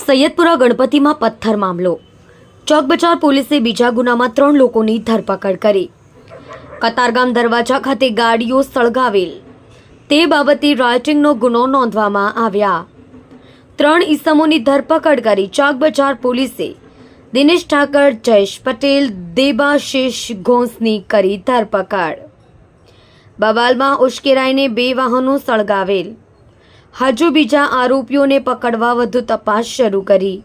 સૈયદપુરા ગણપતિમાં પથ્થર મામલો. ચોક બજાર પોલીસે બીજા ગુનામાં 3 લોકોની ધરપકડ કરી. કતારગામ દરવાજા ખાતે ગાડીઓ સળગાવેલ તે બાબતે રાઇટિંગનો ગુનો નોંધવામાં આવ્યા. 3 ઈસમોની ધરપકડ કરી ચોક બજાર પોલીસે દિનેશ ઠાકર, જયેશ પટેલ, દેબાશિષ ઘોષની કરી ધરપકડ. બવાલમાં ઉશ્કેરાઈને 2 વાહનો સળગાવેલ. હજુ બીજા આરોપીઓને પકડવા વધુ તપાસ શરૂ કરી.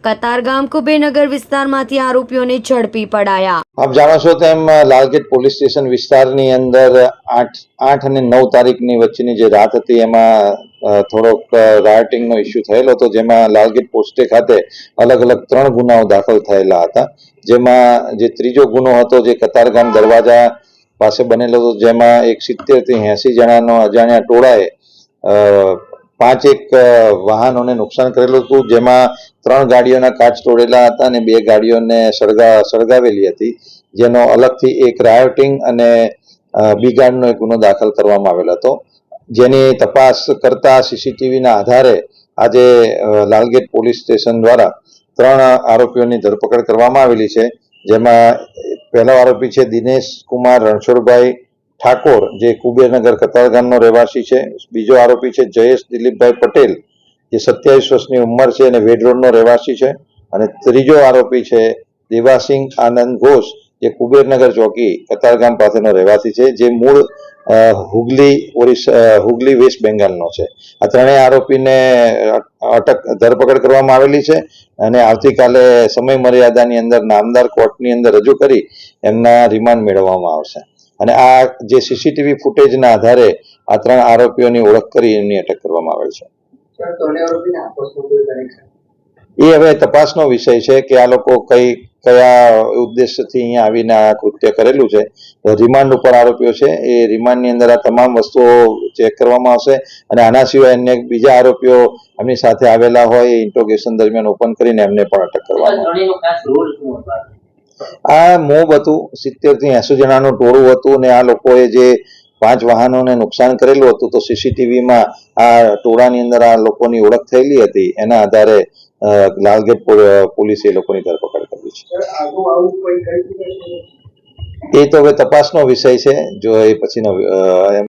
કતારગામ કુબેરનગર વિસ્તારમાંથી આરોપીઓને ઝડપી પડાયા. આપ જાણો છો તેમ લાલગેટ પોલીસ સ્ટેશન વિસ્તારની અંદર 8 અને 9 તારીખની વચ્ચેની જે રાત હતી એમાં થોડોક રાયોટિંગનો ઇસ્યુ થયેલો હતો, જેમાં લાલગેટ પોસ્ટે ખાતે અલગ અલગ 3 ગુનાઓ દાખલ થયેલા હતા. જેમાં જે ત્રીજો ગુનો હતો જે કતારગામ દરવાજા પાસે બનેલો હતો, જેમાં એક 70 થી 80 જણાનો અજાણ્યા ટોળાએ 5 વાહનોને નુકસાન કરેલું હતું, જેમાં 3 ગાડીઓના કાચ તોડેલા હતા અને 2 ગાડીઓને સળગાવેલી હતી, જેનો અલગથી એક રાયોટિંગ અને બિગાડનો એક ગુનો દાખલ કરવામાં આવેલો હતો. જેની તપાસ કરતા સીસીટીવીના આધારે આજે લાલગેટ પોલીસ સ્ટેશન દ્વારા 3 આરોપીઓની ધરપકડ કરવામાં આવેલી છે. જેમાં પહેલો આરોપી છે દિનેશ કુમાર રણછોડભાઈ ઠાકોર, જે કુબેરનગર કતારગામનો રહેવાસી છે. બીજો આરોપી છે જયેશ દિલીપભાઈ પટેલ, જે 27 વર્ષની ઉંમર છે અને વેડ રોડનો રહેવાસી છે. અને ત્રીજો આરોપી છે દેબાસિંહ આનંદ ઘોષ, જે કુબેરનગર ચોકી કતારગામ પાસેનો રહેવાસી છે, જે મૂળ હુગલી વેસ્ટ બેંગાલનો છે. આ 3 આરોપીને ધરપકડ કરવામાં આવેલી છે અને આવતીકાલે સમય મર્યાદાની અંદર નામદાર કોર્ટની અંદર રજૂ કરી એમના રિમાન્ડ મેળવવામાં આવશે. અને આ જે સીસીટીવી ફૂટેજના આધારે આ 3 આરોપીઓની ઓળખ કરી એમની અટક કરવામાં આવેલ છે. એ હવે તપાસનો વિષય છે કે આ લોકો કયા ઉદ્દેશથી અહીંયા આવીને આ કૃત્ય કરેલું છે. રિમાન્ડ ઉપર આરોપીઓ છે, એ રિમાન્ડની અંદર આ તમામ વસ્તુઓ ચેક કરવામાં આવશે અને આના સિવાય અન્ય બીજા આરોપીઓ એમની સાથે આવેલા હોય એ ઇન્ટ્રોગેશન દરમિયાન ઓપન કરીને એમને પણ અટક કરવામાં આવશે. આ મોબ હતું, 70 થી 80 જણાનું ટોળું હતું અને આ લોકોએ જે 5 વાહનોને નુકસાન કરેલું હતું, તો સીસીટીવીમાં આ ટોળાની અંદર આ લોકોની ઓળખ થયેલી હતી. એના આધારે લાલગેટ પોલીસે એ લોકોની ધરપકડ કરી છે. એ તો હવે તપાસનો વિષય છે, જો એ પછીનો